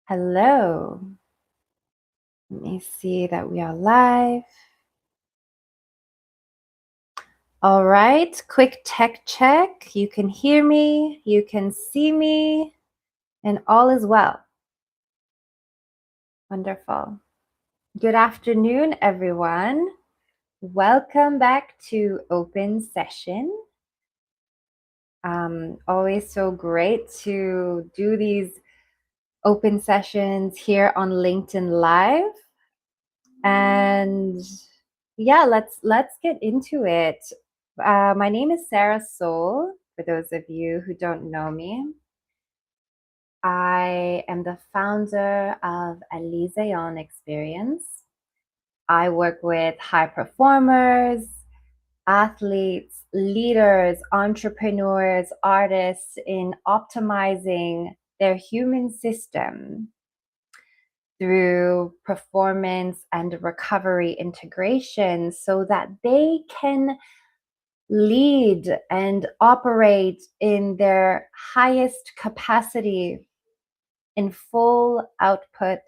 Hello. Let me see that we are live. All right, quick tech check. You can hear me, you can see me, and all is well. Wonderful. Good afternoon, everyone. Welcome back to Open Session. Always so great to do these open sessions here on LinkedIn Live. And yeah, let's get into it. My name is Sarah Soul, for those of you who don't know me. I am the founder of Alizeon Experience. I work with high performers, athletes, leaders, entrepreneurs, artists in optimizing their human system through performance and recovery integration so that they can lead and operate in their highest capacity in full output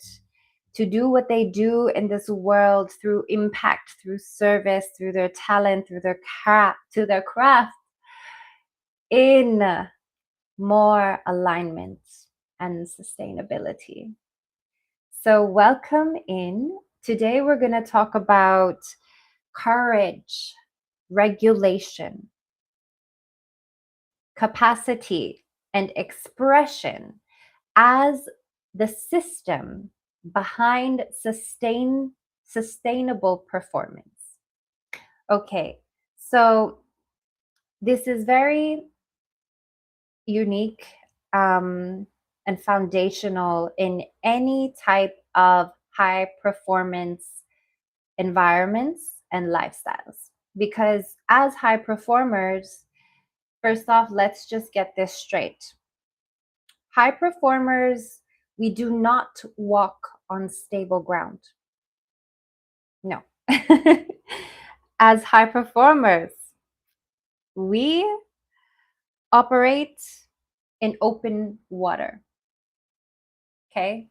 to do what they do in this world through impact, through service, through their talent, through their craft in more alignment and sustainability. So welcome in. Today we're going to talk about courage, regulation, capacity, and expression as the system behind sustainable performance. Okay, so this is very unique and foundational in any type of high performance environments and lifestyles. Because as high performers, first off, let's just get this straight. High performers, we do not walk on stable ground. No. As high performers, we operate in open water. Okay?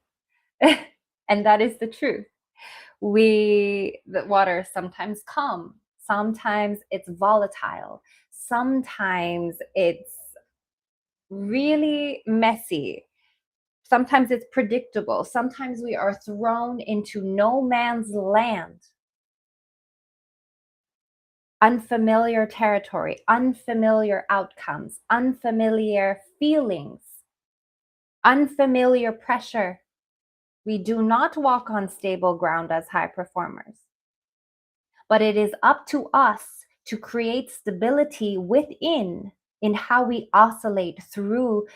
And that is the truth. The water is sometimes calm, sometimes it's volatile, sometimes it's really messy, sometimes it's predictable, sometimes we are thrown into no man's land, unfamiliar territory, unfamiliar outcomes, unfamiliar feelings, unfamiliar pressure. We do not walk on stable ground as high performers. But it is up to us to create stability within in how we oscillate through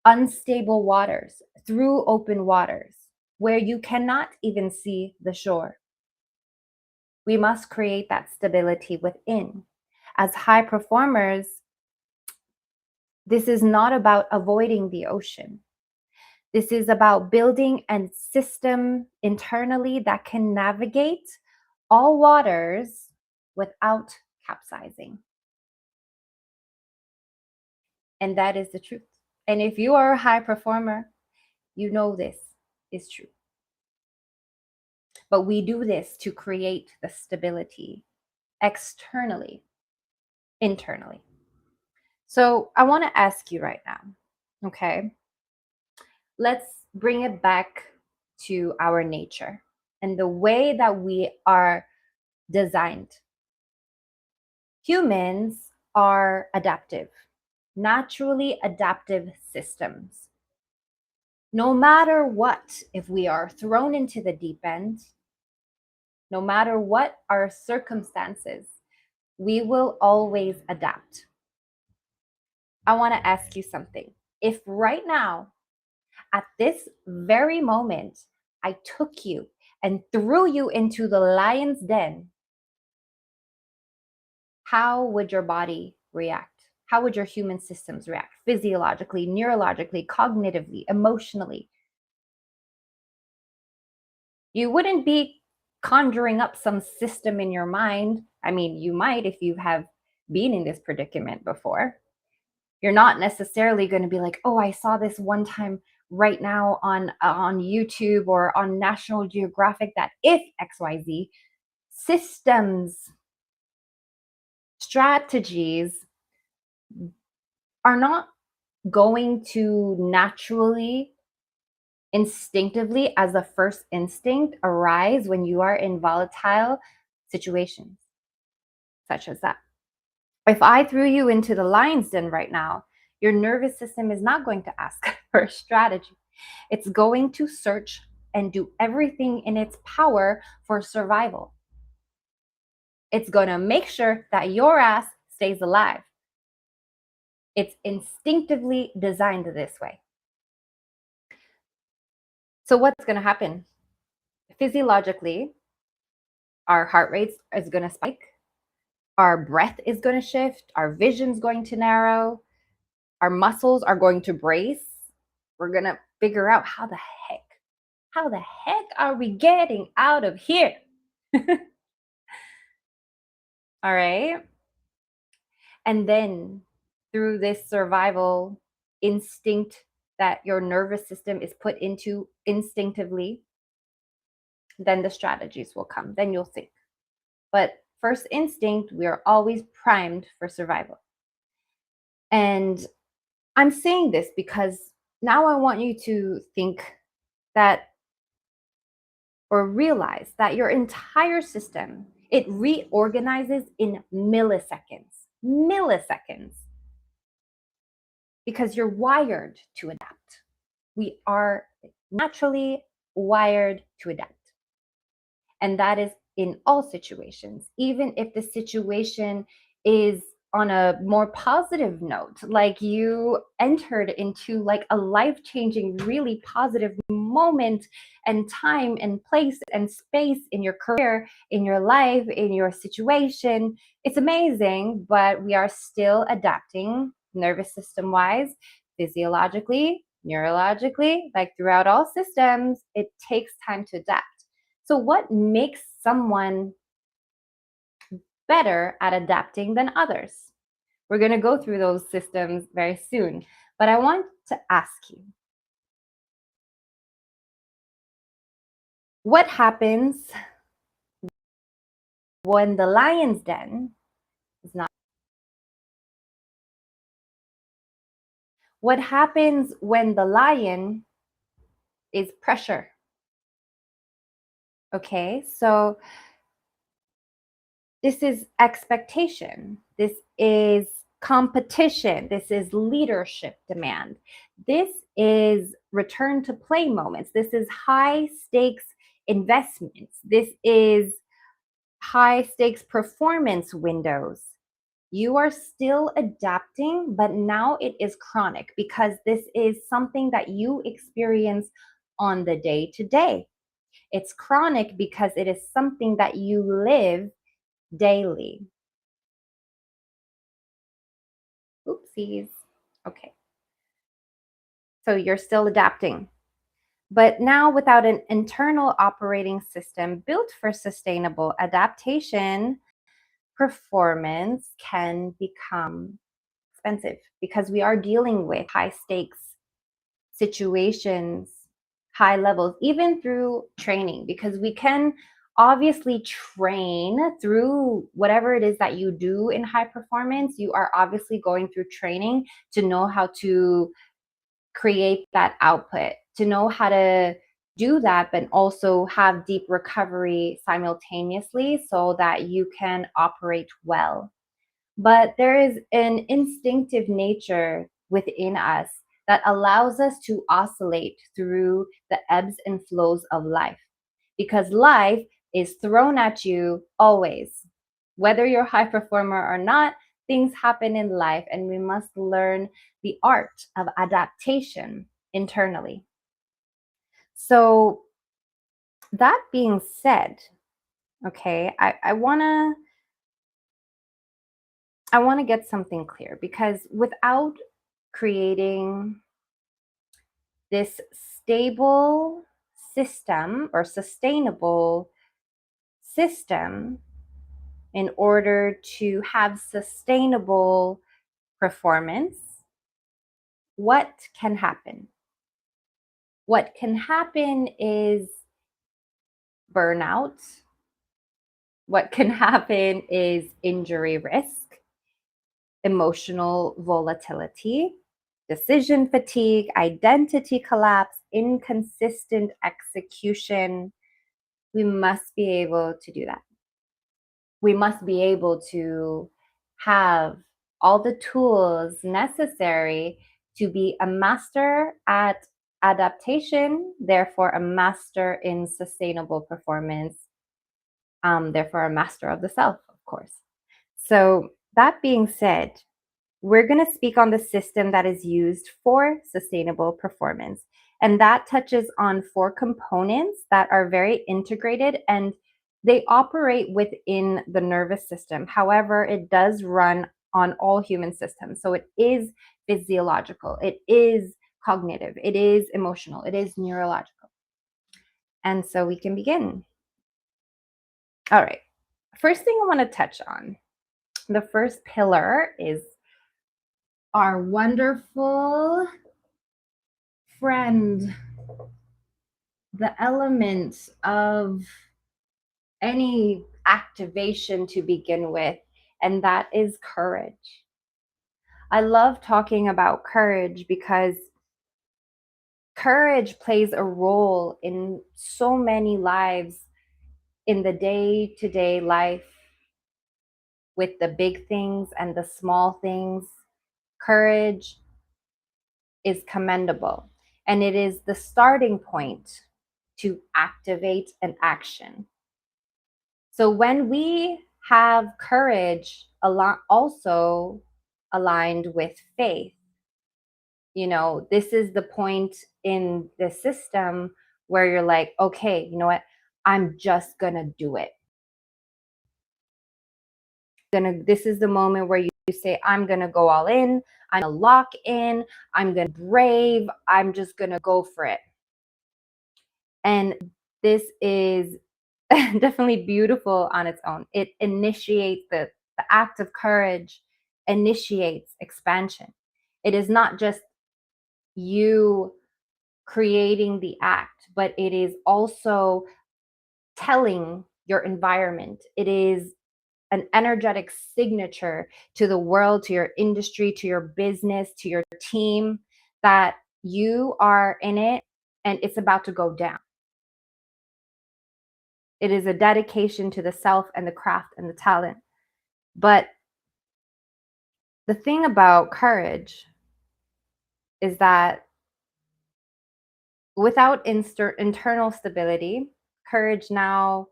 unstable waters, through open waters, where you cannot even see the shore. We must create that stability within. As high performers, this is not about avoiding the ocean. This is about building a system internally that can navigate all waters without capsizing. And that is the truth. And if you are a high performer, you know this is true. But we do this to create the stability externally, internally. So I want to ask you right now, okay? Let's bring it back to our nature and the way that we are designed. Humans are adaptive, naturally adaptive systems. No matter what, if we are thrown into the deep end, no matter what our circumstances, we will always adapt. I want to ask you something. If right now, at this very moment, I took you and threw you into the lion's den, how would your body react? How would your human systems react? Physiologically, neurologically, cognitively, emotionally? You wouldn't be conjuring up some system in your mind. I mean, you might if you have been in this predicament before. You're not necessarily going to be like, oh, I saw this one time right now on YouTube or on National Geographic that if XYZ, systems, strategies are not going to naturally, instinctively, as a first instinct, arise when you are in volatile situations such as that. If I threw you into the lion's den right now, your nervous system is not going to ask for a strategy. It's going to search and do everything in its power for survival. It's going to make sure that your ass stays alive. It's instinctively designed this way. So what's going to happen? Physiologically, our heart rate is going to spike. Our breath is going to shift. Our vision's going to narrow. Our muscles are going to brace. We're going to figure out how the heck are we getting out of here? All right. And then through this survival instinct that your nervous system is put into instinctively, then the strategies will come. Then you'll think. But first instinct, we are always primed for survival. And I'm saying this because now I want you to think that or realize that your entire system, it reorganizes in milliseconds. Milliseconds. Because you're wired to adapt. We are naturally wired to adapt. And that is in all situations, even if the situation is on a more positive note, like you entered into like a life-changing, really positive moment and time and place and space in your career, in your life, in your situation. It's amazing, but we are still adapting nervous system wise, physiologically, neurologically, like throughout all systems. It takes time to adapt. So what makes someone better at adapting than others? We're going to go through those systems very soon, but I want to ask you, what happens when the lion's den is not? What happens when the lion is pressure? Okay, so this is expectation. This is competition. This is leadership demand. This is return to play moments. This is high stakes investments. This is high stakes performance windows. You are still adapting, but now it is chronic because this is something that you experience on the day to day. It's chronic because it is something that you live daily. Oopsies. Okay. So you're still adapting. But now, without an internal operating system built for sustainable adaptation, performance can become expensive because we are dealing with high stakes situations, high levels, even through training, because we can obviously train through whatever it is that you do in high performance. You are obviously going through training to know how to create that output, to know how to do that, but also have deep recovery simultaneously so that you can operate well. But there is an instinctive nature within us that allows us to oscillate through the ebbs and flows of life because life is thrown at you always. Whether you're a high performer or not, things happen in life, and we must learn the art of adaptation internally. So, that being said, okay, I wanna get something clear because without creating this stable system or sustainable system in order to have sustainable performance, what can happen? What can happen is burnout. What can happen is injury risk, emotional volatility, decision fatigue, identity collapse, inconsistent execution. We must be able to do that. We must be able to have all the tools necessary to be a master at adaptation, therefore, a master in sustainable performance, therefore, a master of the self, of course. So, that being said, we're going to speak on the system that is used for sustainable performance. And that touches on 4 components that are very integrated and they operate within the nervous system. However, it does run on all human systems. So it is physiological, it is cognitive, it is emotional, it is neurological. And so we can begin. All right. First thing I want to touch on, the first pillar is our wonderful friend, the element of any activation to begin with, and that is courage. I love talking about courage because courage plays a role in so many lives in the day to day life with the big things and the small things. Courage is commendable, and it is the starting point to activate an action. So when we have courage also aligned with faith, this is the point in the system where you're like, okay, you know what? I'm just going to do it. This is the moment where you say, I'm going to go all in. I'm going to lock in. I'm going to brave. I'm just going to go for it. And this is definitely beautiful on its own. It initiates the act of courage, initiates expansion. It is not just you creating the act, but it is also telling your environment. It is an energetic signature to the world, to your industry, to your business, to your team, that you are in it and it's about to go down. It is a dedication to the self and the craft and the talent. But the thing about courage is that without internal stability, courage now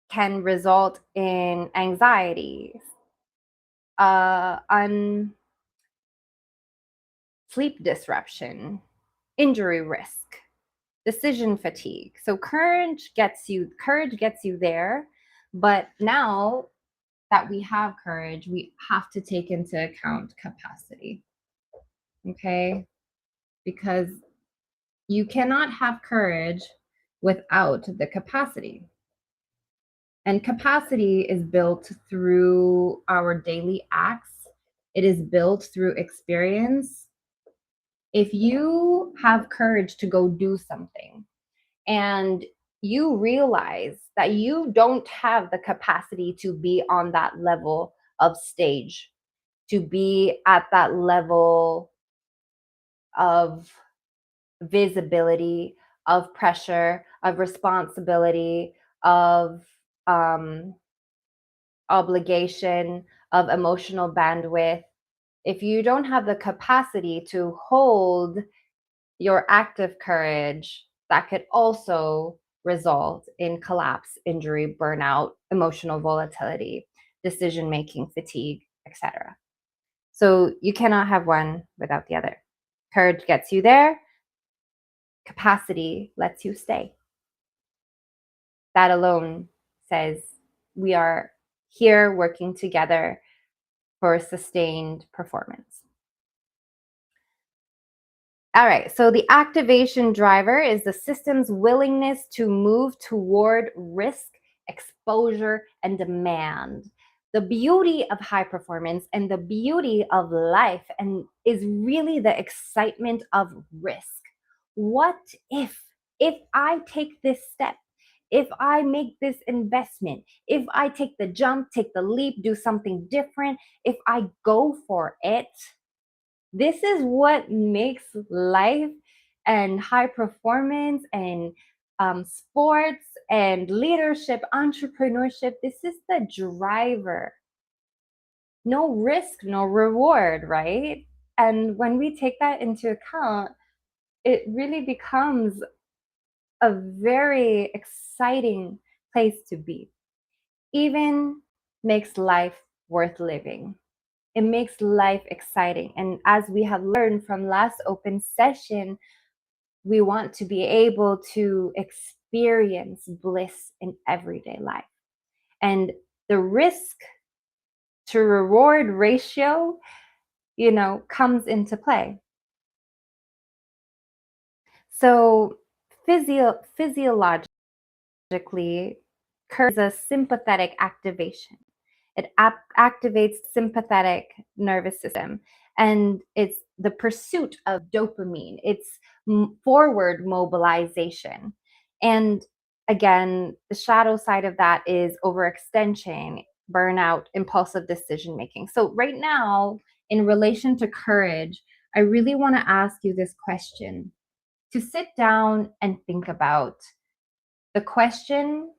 can result in anxiety, sleep disruption, injury risk, decision fatigue. So courage gets you there, but now that we have courage, we have to take into account capacity. Okay? Because you cannot have courage without the capacity. And capacity is built through our daily acts. It is built through experience. If you have courage to go do something and you realize that you don't have the capacity to be on that level of stage, to be at that level of visibility, of pressure, of responsibility, of obligation, of emotional bandwidth, if you don't have the capacity to hold your active courage, that could also result in collapse, injury, burnout, emotional volatility, decision making fatigue, etc. So you cannot have one without the other. Courage gets you there, capacity lets you stay. That alone says we are here working together for sustained performance. All right, so the activation driver is the system's willingness to move toward risk, exposure, and demand. The beauty of high performance and the beauty of life and is really the excitement of risk. What if I take this step, if I make this investment, if I take the jump, take the leap, do something different, if I go for it, this is what makes life and high performance and sports and leadership, entrepreneurship. This is the driver. No risk, no reward, right? And when we take that into account, it really becomes a very exciting place to be. Even makes life worth living. It makes life exciting. And as we have learned from last open session, we want to be able to experience bliss in everyday life. And the risk to reward ratio, comes into play. So physiologically, occurs a sympathetic activation. It activates sympathetic nervous system, and it's the pursuit of dopamine. It's forward mobilization. And again, the shadow side of that is overextension, burnout, impulsive decision making. So right now, in relation to courage, I really want to ask you this question, to sit down and think about the question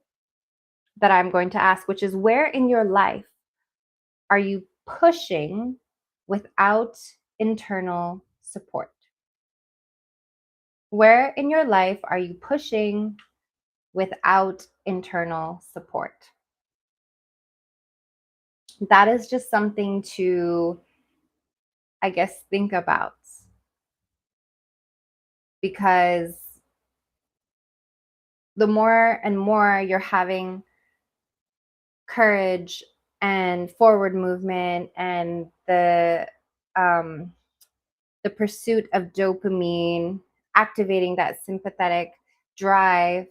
that I'm going to ask, which is, where in your life are you pushing without internal support? Where in your life are you pushing without internal support? That is just something to, I guess, think about, because the more and more you're having courage and forward movement and the pursuit of dopamine, activating that sympathetic drive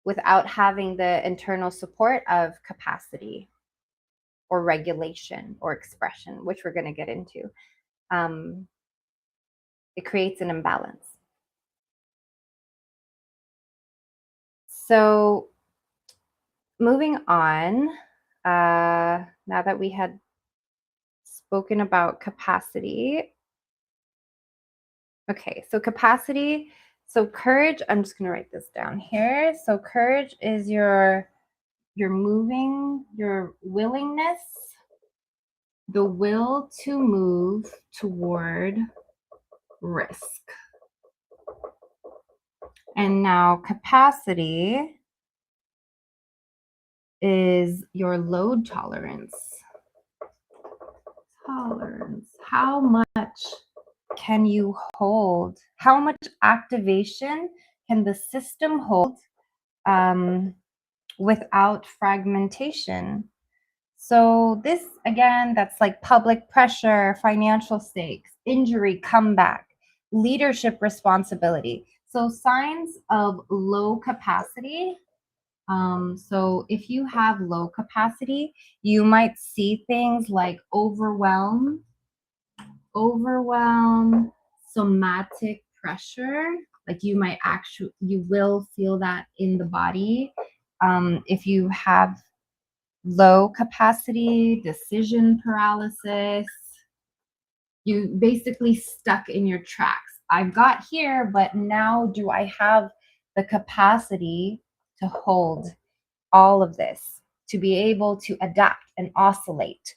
without having the internal support of capacity or regulation or expression, which we're going to get into, it creates an imbalance. So moving on, now that we had spoken about capacity. Okay, so capacity. So courage, I'm just going to write this down here. So courage is your moving, your willingness, the will to move toward risk. And now capacity is your load tolerance. How much can you hold? How much activation can the system hold without fragmentation? So this, again, that's like public pressure, financial stakes, injury, comeback, leadership responsibility. So signs of low capacity. So if you have low capacity, you might see things like overwhelm, somatic pressure. Like you will feel that in the body. If you have low capacity, decision paralysis, you basically stuck in your tracks. I've got here, but now do I have the capacity to hold all of this, to be able to adapt and oscillate?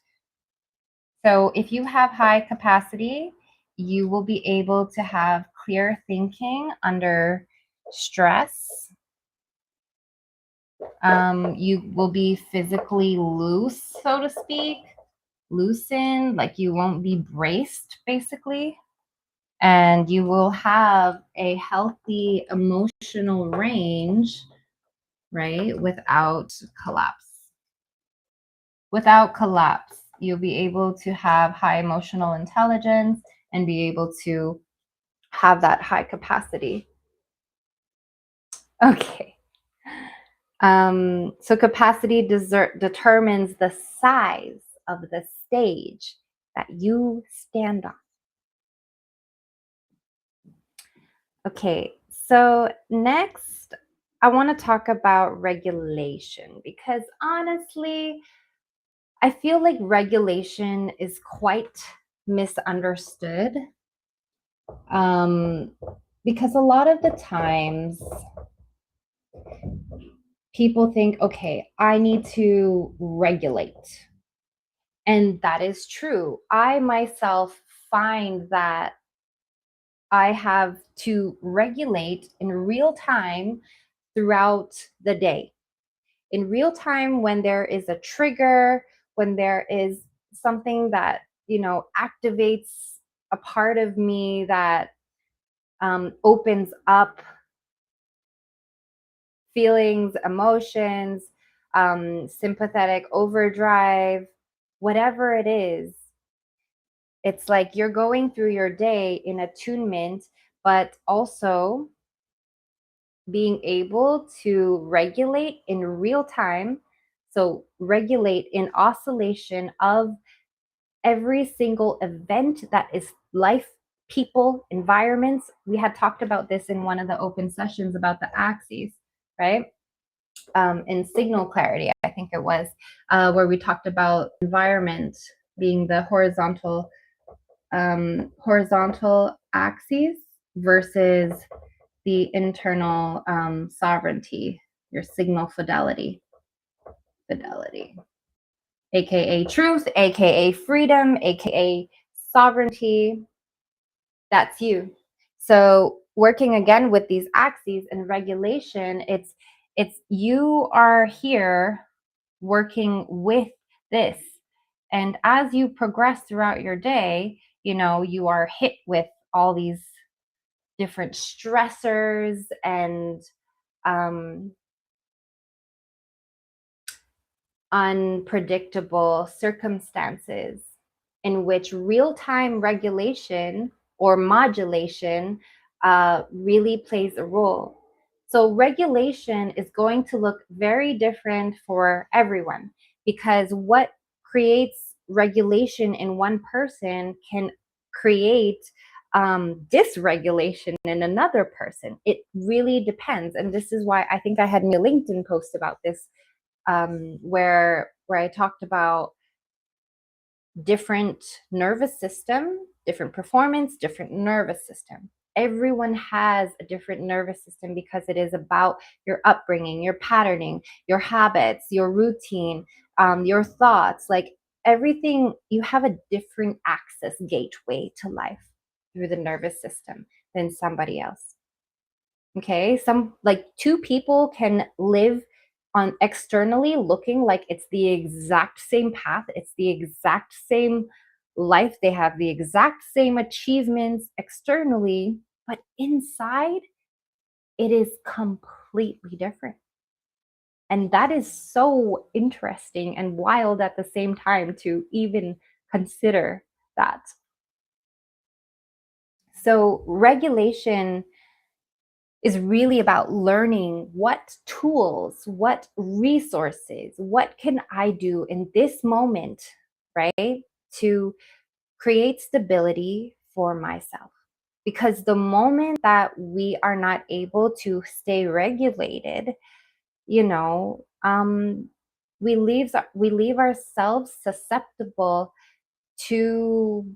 So if you have high capacity, you will be able to have clear thinking under stress. You will be physically loose, so to speak, loosened, like you won't be braced, basically. And you will have a healthy emotional range, right? Without collapse. Without collapse, you'll be able to have high emotional intelligence and be able to have that high capacity. Okay. So capacity determines the size of the stage that you stand on. Okay, so next, I want to talk about regulation because honestly, I feel like regulation is quite misunderstood. Um, because a lot of the times people think, okay, I need to regulate. And that is true. I myself find that I have to regulate in real time throughout the day. In real time, when there is a trigger, when there is something that, activates a part of me that opens up feelings, emotions, sympathetic overdrive, whatever it is, it's like you're going through your day in attunement, but also being able to regulate in real time. So, regulate in oscillation of every single event that is life, people, environments. We had talked about this in one of the open sessions about the axes, right? In signal clarity, I think it was, where we talked about environment being the horizontal axes versus the internal sovereignty, your signal fidelity, aka truth, aka freedom, aka sovereignty. That's you. So working again with these axes and regulation, it's you are here working with this. And as you progress throughout your day, you are hit with all these different stressors and um, unpredictable circumstances in which real time regulation or modulation really plays a role. So, regulation is going to look very different for everyone because what creates regulation in one person can create dysregulation in another person. It really depends. And this is why I think I had made a LinkedIn post about this, where I talked about different nervous system, different performance, different nervous system. Everyone has a different nervous system because it is about your upbringing, your patterning, your habits, your routine, your thoughts. Like everything, you have a different access gateway to life through the nervous system than somebody else. Okay, some like two people can live on externally looking like it's the exact same path, it's the exact same life, they have the exact same achievements externally, but inside it is completely different. And that is so interesting and wild at the same time to even consider that. So, regulation is really about learning what tools, what resources, what can I do in this moment, right? To create stability for myself. Because the moment that we are not able to stay regulated, you know, we leave ourselves susceptible to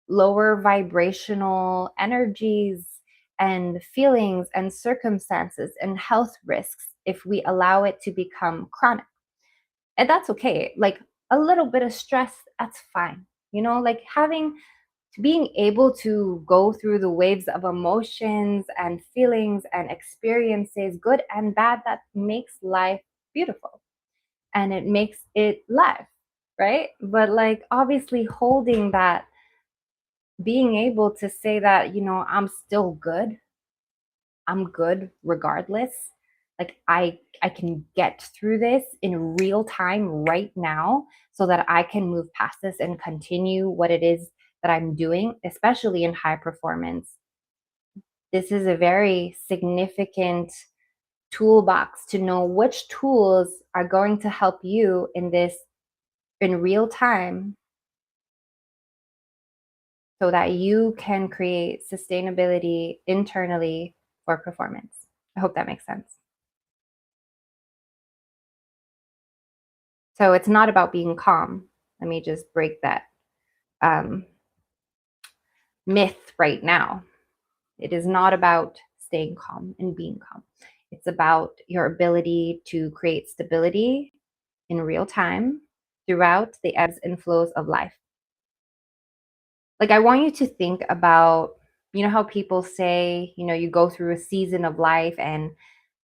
lower vibrational energies and feelings and circumstances and health risks if we allow it to become chronic. And that's okay. Like a little bit of stress, that's fine. Like being able to go through the waves of emotions and feelings and experiences, good and bad, that makes life beautiful and it makes it life, right? But like obviously holding that, being able to say that, I'm still good. I'm good regardless. Like I can get through this in real time right now so that I can move past this and continue what it is that I'm doing, especially in high performance. This is a very significant toolbox to know which tools are going to help you in this in real time so that you can create sustainability internally for performance. I hope that makes sense. So it's not about being calm. Let me just break that um, myth right now. It is not about staying calm and being calm. It's about your ability to create stability in real time throughout the ebbs and flows of life. Like, I want you to think about, how people say, you go through a season of life, and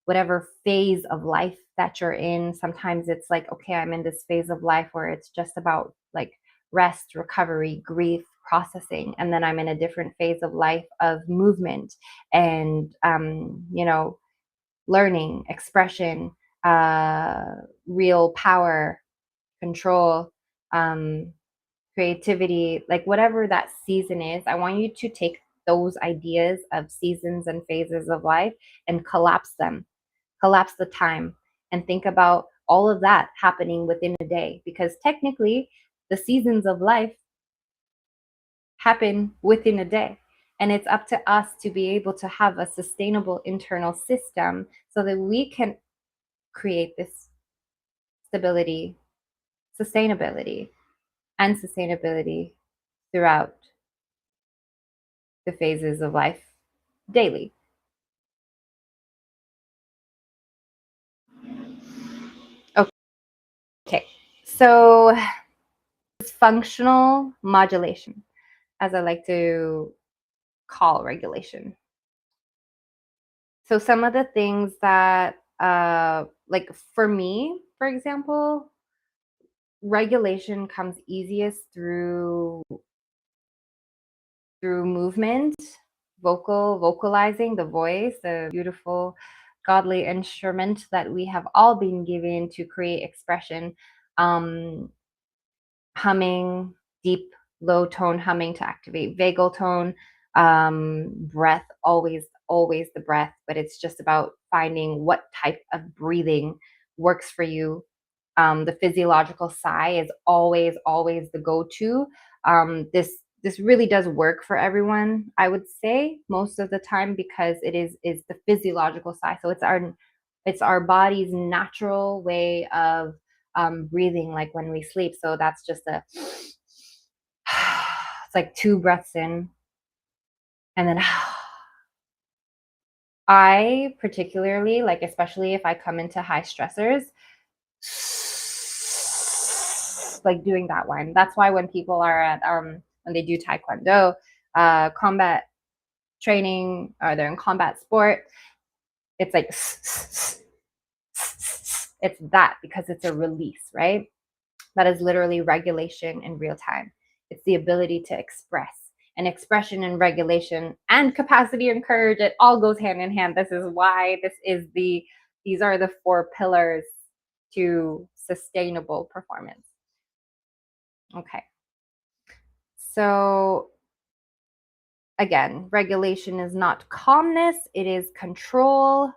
whatever phase of life that you're in, sometimes it's like, okay, I'm in this phase of life where it's just about like rest, recovery, grief, processing. And then I'm in a different phase of life of movement and, learning, expression, real power, control, um, creativity, like whatever that season is. I want you to take those ideas of seasons and phases of life and collapse the time, and think about all of that happening within a day, because technically the seasons of life happen within a day, and it's up to us to be able to have a sustainable internal system so that we can create this stability, sustainability, and sustainability throughout the phases of life daily. Okay, so it's functional modulation, as I like to call regulation. So some of the things that, like for me, for example, regulation comes easiest through movement, vocalizing the voice, the beautiful godly instrument that we have all been given to create expression. Humming, deep low tone humming to activate vagal tone. Breath, always the breath, but it's just about finding what type of breathing works for you. The physiological sigh is always the go-to. This really does work for everyone, I would say, most of the time, because it is the physiological sigh. So it's our body's natural way of breathing, like when we sleep. So that's just it's like 2 breaths in, and then I particularly like, especially if I come into high stressors, like doing that one. That's why when people are at when they do taekwondo, combat training, or they're in combat sport, it's like it's that, because it's a release, right? That is literally regulation in real time. It's the ability to express. And expression and regulation and capacity and courage, it all goes hand in hand. This is why these are the 4 pillars to sustainable performance. Okay. So again, regulation is not calmness, it is control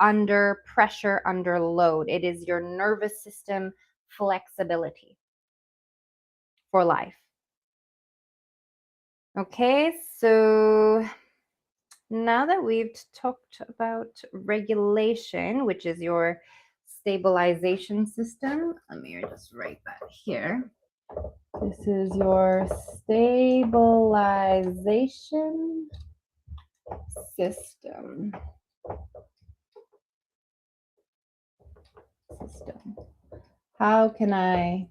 under pressure, under load. It is your nervous system flexibility for life. Okay, so now that we've talked about regulation, which is your stabilization system, let me just write that here. This is your stabilization system. How can I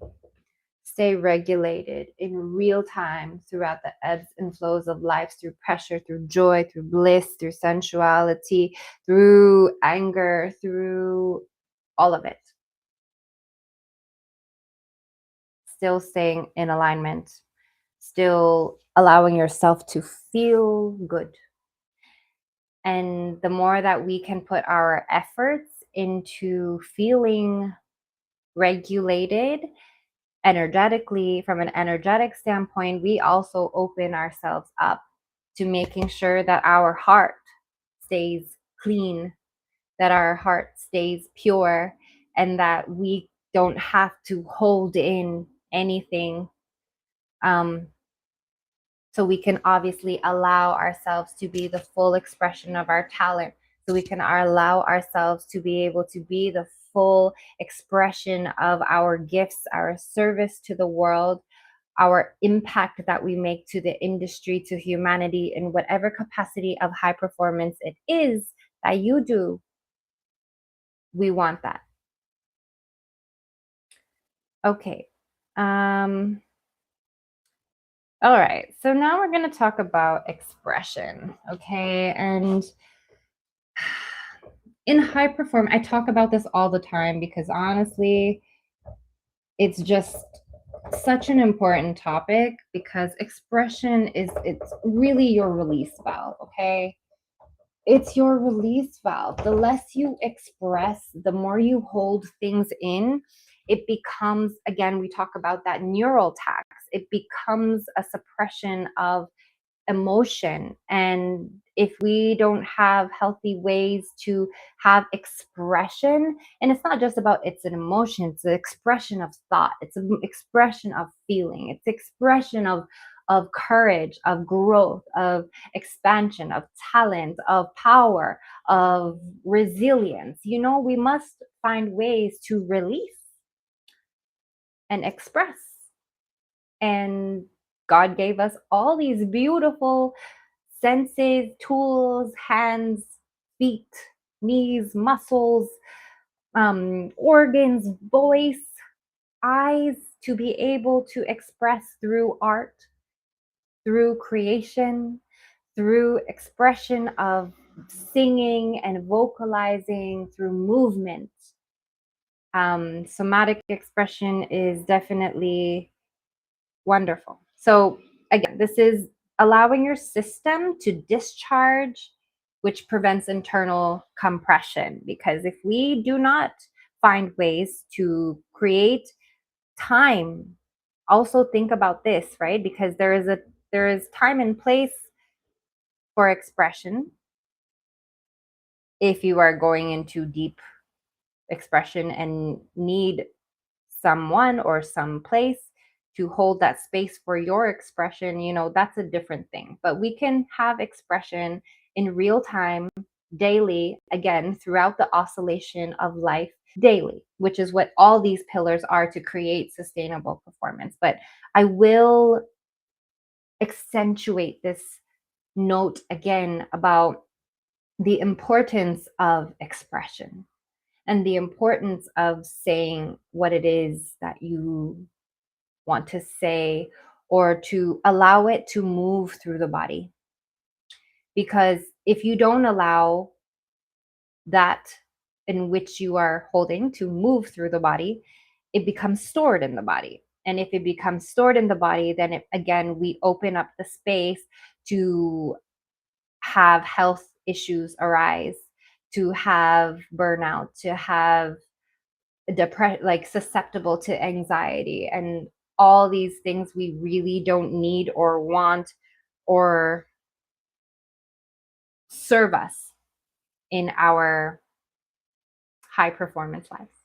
stay regulated in real time throughout the ebbs and flows of life, through pressure, through joy, through bliss, through sensuality, through anger, through all of it? Still staying in alignment, still allowing yourself to feel good. And the more that we can put our efforts into feeling regulated energetically, from an energetic standpoint, we also open ourselves up to making sure that our heart stays clean, that our heart stays pure, and that we don't have to hold in anything So we can obviously allow ourselves to be the full expression of our talent. So we can allow ourselves to be able to be the full expression of our gifts, our service to the world, our impact that we make to the industry, to humanity, in whatever capacity of high performance it is that you do. We want that. Okay. All right. So now we're going to talk about expression. Okay. And in high perform, I talk about this all the time because honestly, it's just such an important topic because expression it's really your release valve, okay? It's your release valve. The less you express, the more you hold things in, it becomes, again, we talk about that neural tax. It becomes a suppression of emotion. And if we don't have healthy ways to have expression, and it's not just about it's an emotion, it's an expression of thought, it's an expression of feeling, it's expression of courage, of growth, of expansion, of talent, of power, of resilience. We must find ways to release and express. And God gave us all these beautiful senses, tools, hands, feet, knees, muscles, organs, voice, eyes to be able to express through art, through creation, through expression of singing and vocalizing, through movement. Somatic expression is definitely wonderful. So again, this is allowing your system to discharge, which prevents internal compression. Because if we do not find ways to create time, also think about this, right? Because there is time and place for expression. If you are going into deep expression and need someone or some place to hold that space for your expression, that's a different thing. But we can have expression in real time, daily, again, throughout the oscillation of life daily, which is what all these pillars are to create sustainable performance. But I will accentuate this note again about the importance of expression and the importance of saying what it is that you want to say, or to allow it to move through the body. Because if you don't allow that in which you are holding to move through the body, it becomes stored in the body. And if it becomes stored in the body, then again, we open up the space to have health issues arise, to have burnout, to have depression, like susceptible to anxiety, and all these things we really don't need or want or serve us in our high performance lives.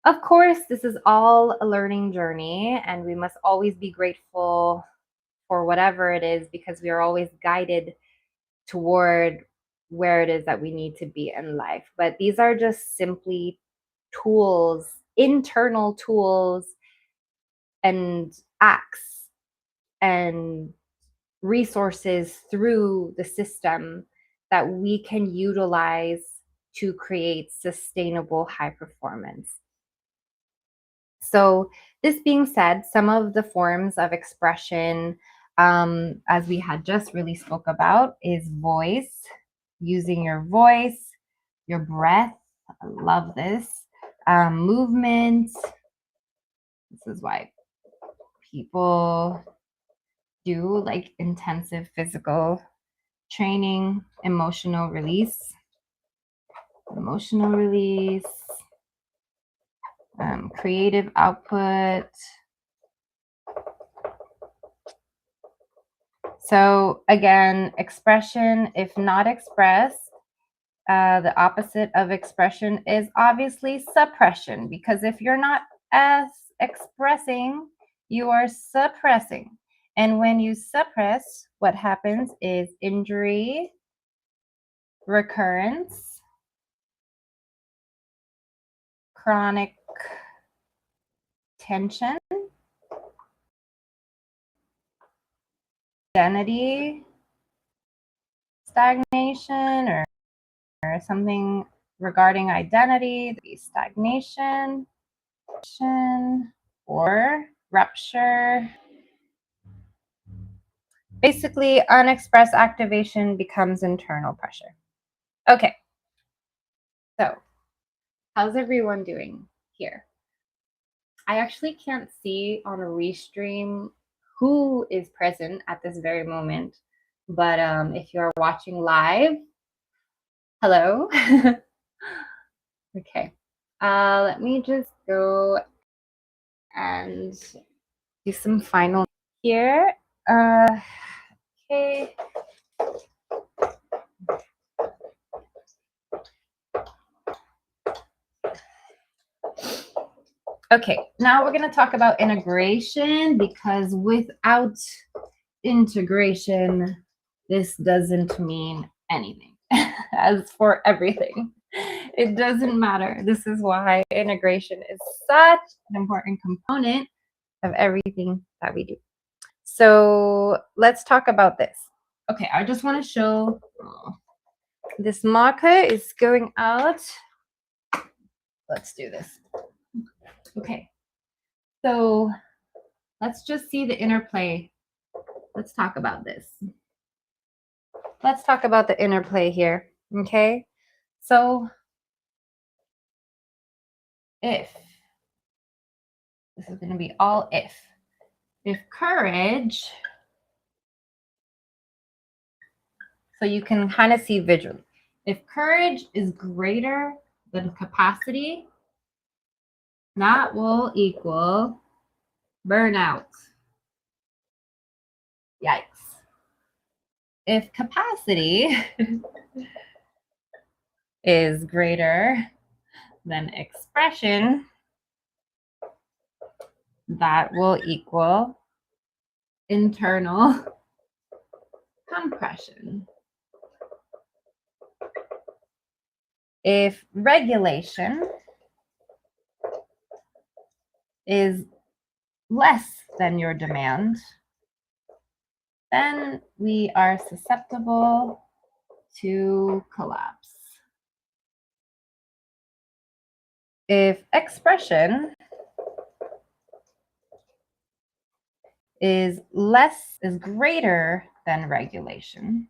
Of course, this is all a learning journey, and we must always be grateful for whatever it is because we are always guided toward where it is that we need to be in life. But these are just simply tools, internal tools, and acts and resources through the system that we can utilize to create sustainable high performance. So, this being said, some of the forms of expression, as we had just really spoke about, is voice, using your voice, your breath. I love this. Movement. This is why people do like intensive physical training. Emotional release, creative output. So again, expression, if not expressed, the opposite of expression is obviously suppression, because if you're not as expressing, you are suppressing. And when you suppress, what happens is injury, recurrence, chronic tension, identity stagnation, or something regarding identity, the stagnation, or rupture. Basically, unexpressed activation becomes internal pressure. Okay, so how's everyone doing here? I actually can't see on a restream who is present at this very moment, but if you're watching live, hello. Okay, let me just go and do some final here. Okay. Okay, now we're going to talk about integration, because without integration, this doesn't mean anything. As for everything, it doesn't matter. This is why integration is such an important component of everything that we do. So let's talk about this. Okay, I just want to show this marker is going out. Let's do this. Okay, so let's just see the interplay. Let's talk about this. Let's talk about the interplay here, okay? So if, this is going to be all if courage, so you can kind of see visually, if courage is greater than capacity, that will equal burnout. Yikes. If capacity is greater than expression, that will equal internal compression. If regulation is less than your demand, then we are susceptible to collapse. If expression is greater than regulation,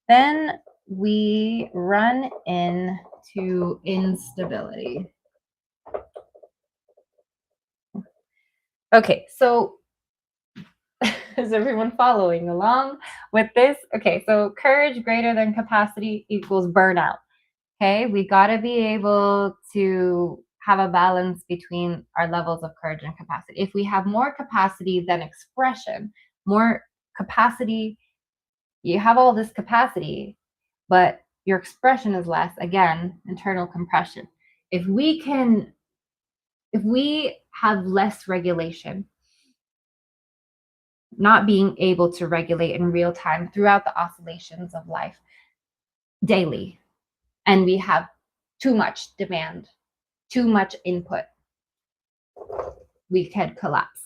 then we run into instability. Okay, so is everyone following along with this? Okay, so courage greater than capacity equals burnout. Okay, we got to be able to have a balance between our levels of courage and capacity. If we have more capacity than expression, more capacity, you have all this capacity, but your expression is less, again, internal compression. If we have less regulation, not being able to regulate in real time throughout the oscillations of life daily, and we have too much demand, too much input, we could collapse.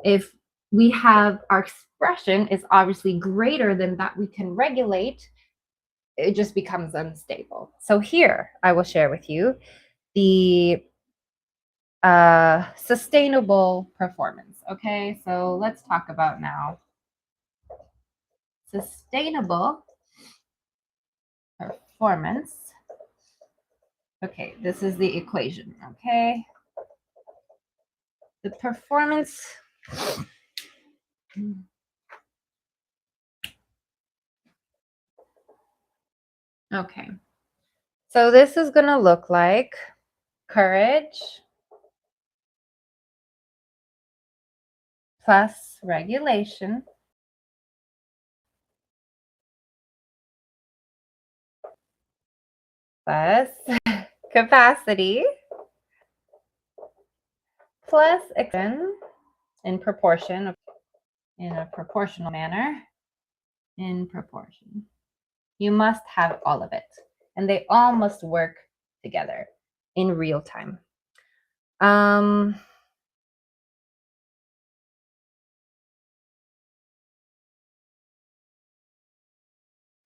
If we have our expression is obviously greater than that we can regulate, it just becomes unstable. So here I will share with you the sustainable performance. Okay, so let's talk about now sustainable performance. Okay, this is the equation. Okay, the performance. Okay, so this is going to look like courage plus regulation plus capacity plus expression in proportion, in a proportional manner, in proportion. You must have all of it, and they all must work together in real time.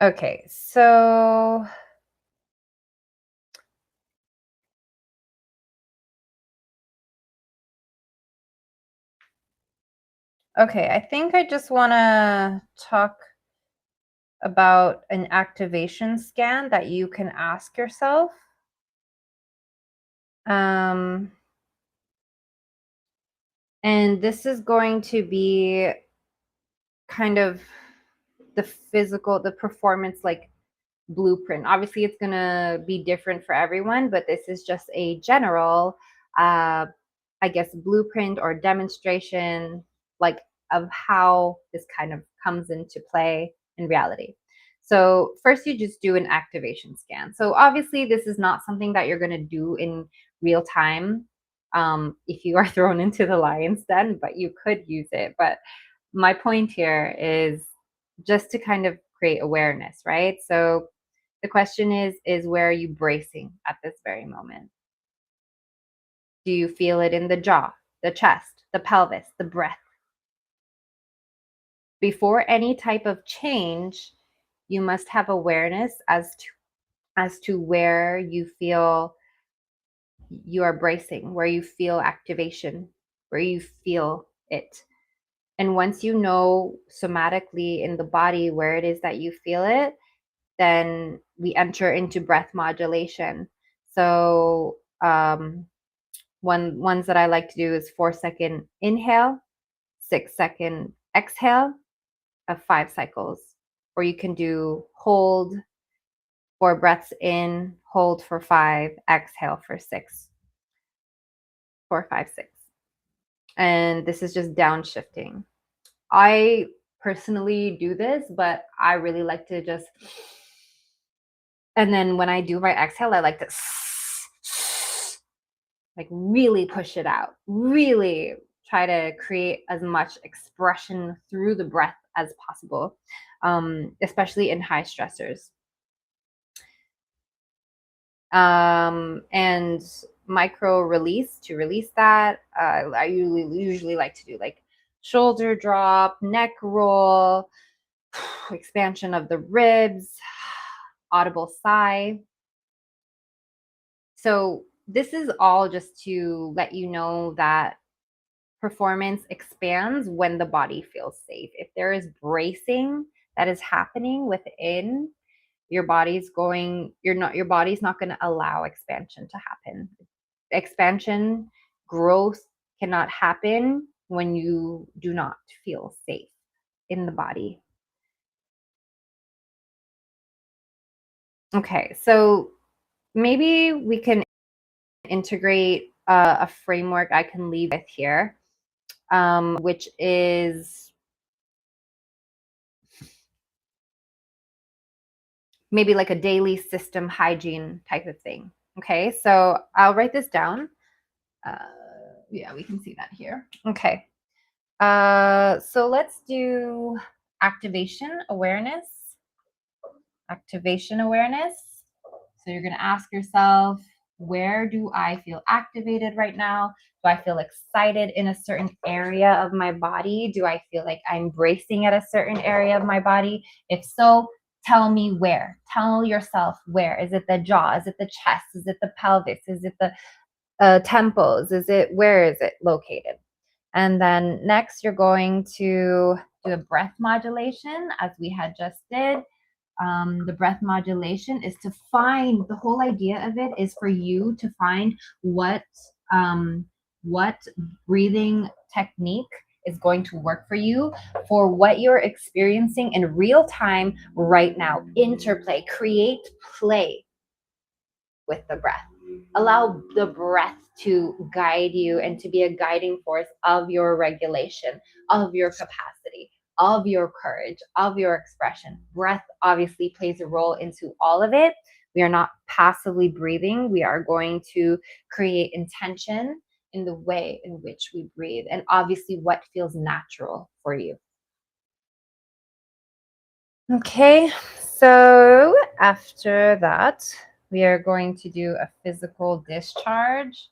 Okay, so okay, I think I just want to talk about an activation scan that you can ask yourself. And this is going to be kind of the physical, the performance like blueprint. Obviously, it's going to be different for everyone, but this is just a general, I guess, blueprint or demonstration, like of how this kind of comes into play in reality. So first, you just do an activation scan. So obviously, this is not something that you're going to do in real time if you are thrown into the lion's den, but you could use it. But my point here is just to kind of create awareness, right? So the question is where are you bracing at this very moment? Do you feel it in the jaw, the chest, the pelvis, the breath? Before any type of change, you must have awareness as to where you feel you are bracing, where you feel activation, where you feel it. And once you know somatically in the body where it is that you feel it, then we enter into breath modulation. So ones that I like to do is 4-second inhale, 6-second exhale of 5 cycles. Or you can do hold 4 breaths in, hold for 5, exhale for 6. 4, 5, 6. And this is just downshifting. I personally do this, but I really like to just, and then when I do my exhale, I like to like really push it out, really try to create as much expression through the breath as possible, especially in high stressors. And micro release to release that. I usually like to do like shoulder drop, neck roll, expansion of the ribs, audible sigh. So this is all just to let you know that performance expands when the body feels safe. If there is bracing that is happening within your body's going, your body's not going to allow expansion to happen. Expansion, growth cannot happen when you do not feel safe in the body. Okay, so maybe we can integrate a framework I can leave with here, which is maybe like a daily system hygiene type of thing. Okay, so I'll write this down. Yeah, we can see that here. Okay, so let's do activation awareness. Activation awareness. So you're going to ask yourself, where do I feel activated right now? Do I feel excited in a certain area of my body? Do I feel like I'm bracing at a certain area of my body? If so, tell me where. Tell yourself where. Is it the jaw? Is it the chest? Is it the pelvis? Is it the temples? Where is it located? And then next, you're going to do a breath modulation as we had just did. The breath modulation is to find, the whole idea of it is for you to find what breathing technique is going to work for you for what you're experiencing in real time right now. Interplay, create play with the breath. Allow the breath to guide you and to be a guiding force of your regulation, of your capacity, of your courage, of your expression. Breath obviously plays a role into all of it. We are not passively breathing. We are going to create intention in the way in which we breathe, and obviously what feels natural for you. Okay, so after that, we are going to do a physical discharge.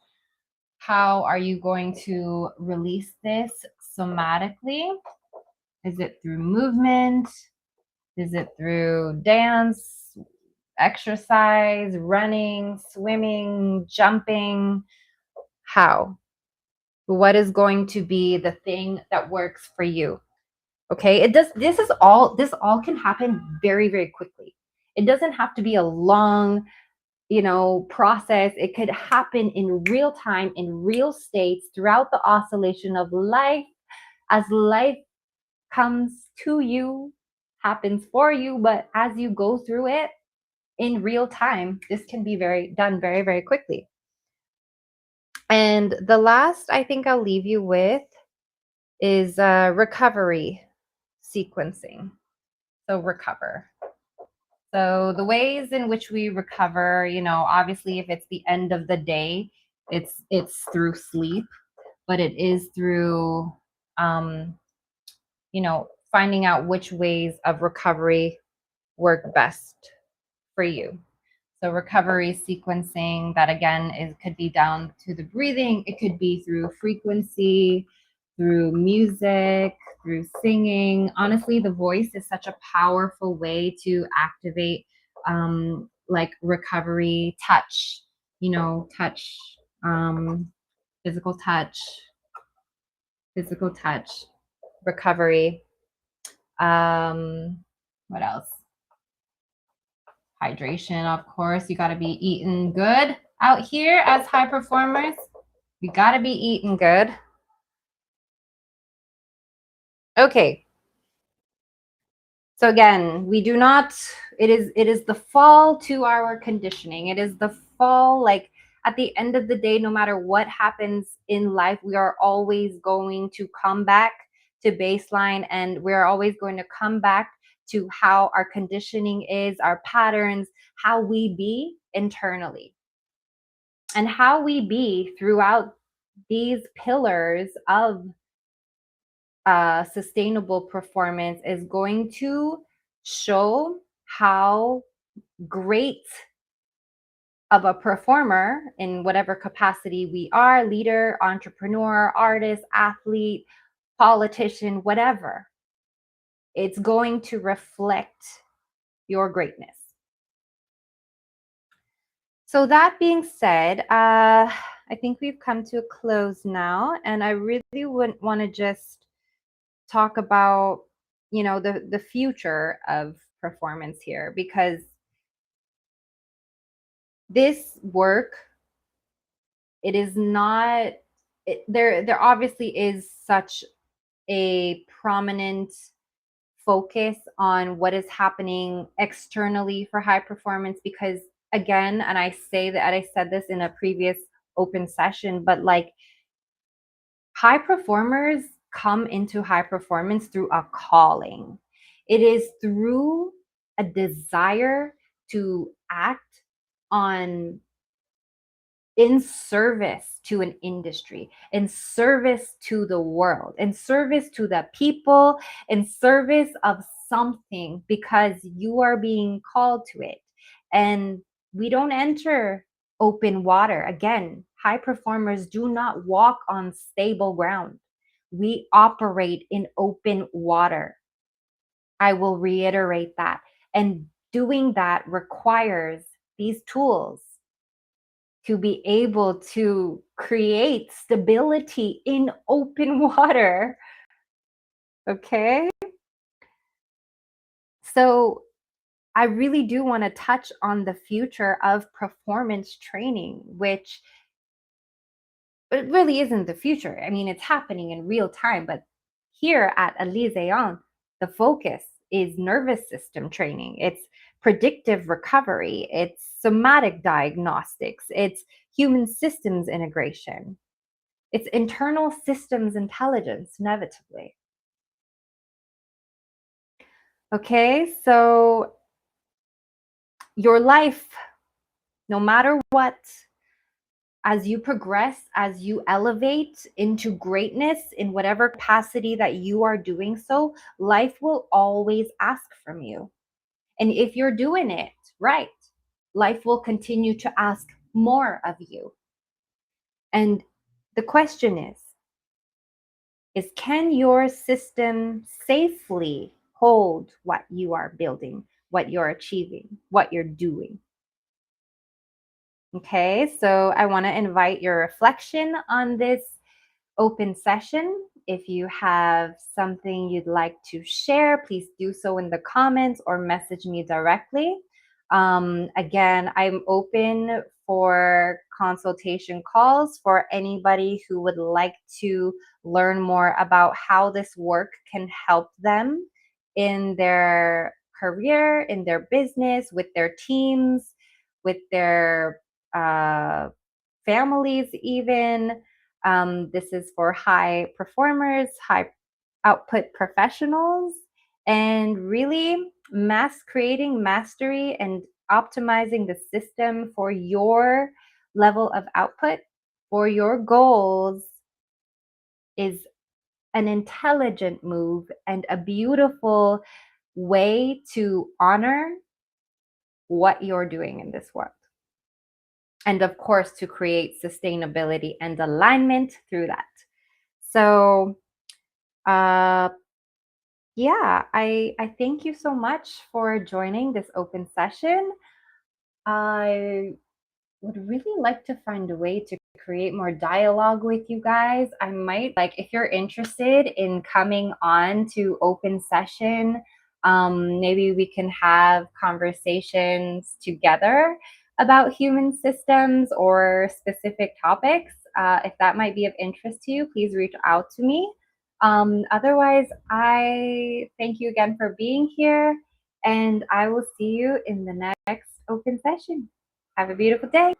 How are you going to release this somatically? Is it through movement? Is it through dance, exercise, running, swimming, jumping? How? What is going to be the thing that works for you? Okay, this all can happen very, very quickly. It doesn't have to be a long, process. It could happen in real time, in real states, throughout the oscillation of life, as life comes to you, happens for you, but as you go through it in real time, this can be done very, very quickly. And the last I think I'll leave you with is recovery sequencing. So recover. So the ways in which we recover, obviously if it's the end of the day, it's through sleep, but it is through finding out which ways of recovery work best for you. So recovery sequencing, that again could be down to the breathing. It could be through frequency, through music, through singing. Honestly, the voice is such a powerful way to activate like recovery, touch, touch, physical touch, recovery. What else? Hydration, of course. You got to be eating good out here as high performers. You got to be eating good. Okay. So again, it is the fall to our conditioning. It is the fall, like at the end of the day, no matter what happens in life, we are always going to come back to baseline, and we're always going to come back to how our conditioning is, our patterns, how we be internally, and how we be throughout these pillars of sustainable performance is going to show how great of a performer in whatever capacity we are, leader, entrepreneur, artist, athlete, politician, whatever. It's going to reflect your greatness. So that being said, I think we've come to a close now, and I really wouldn't want to just talk about the future of performance here, because this work, it is not there obviously is such a prominent focus on what is happening externally for high performance, because again, and I said this in a previous open session, but like high performers come into high performance through a calling. It is through a desire to act on in service to an industry, in service to the world, in service to the people, in service of something, because you are being called to it. And we don't enter open water. Again, high performers do not walk on stable ground. We operate in open water. I will reiterate that. And doing that requires these tools to be able to create stability in open water. Okay. So I really do want to touch on the future of performance training, which it really isn't the future. I mean, it's happening in real time, but here at Elyséen, the focus is nervous system training. It's predictive recovery. It's somatic diagnostics. It's human systems integration. It's internal systems intelligence, inevitably. Okay, so your life, no matter what, as you progress, as you elevate into greatness in whatever capacity that you are doing so, life will always ask from you. And if you're doing it right, life will continue to ask more of you. And the question is can your system safely hold what you are building, what you're achieving, what you're doing? Okay, so I want to invite your reflection on this open session. If you have something you'd like to share, please do so in the comments or message me directly. Again, I'm open for consultation calls for anybody who would like to learn more about how this work can help them in their career, in their business, with their teams, with their families, even. This is for high performers, high output professionals, and really creating mastery and optimizing the system for your level of output, for your goals, is an intelligent move and a beautiful way to honor what you're doing in this world. And of course, to create sustainability and alignment through that. So, yeah, I thank you so much for joining this open session. I would really like to find a way to create more dialogue with you guys. I might, like, if you're interested in coming on to open session, maybe we can have conversations together about human systems or specific topics. If that might be of interest to you, please reach out to me. Otherwise, I thank you again for being here, and I will see you in the next open session. Have a beautiful day.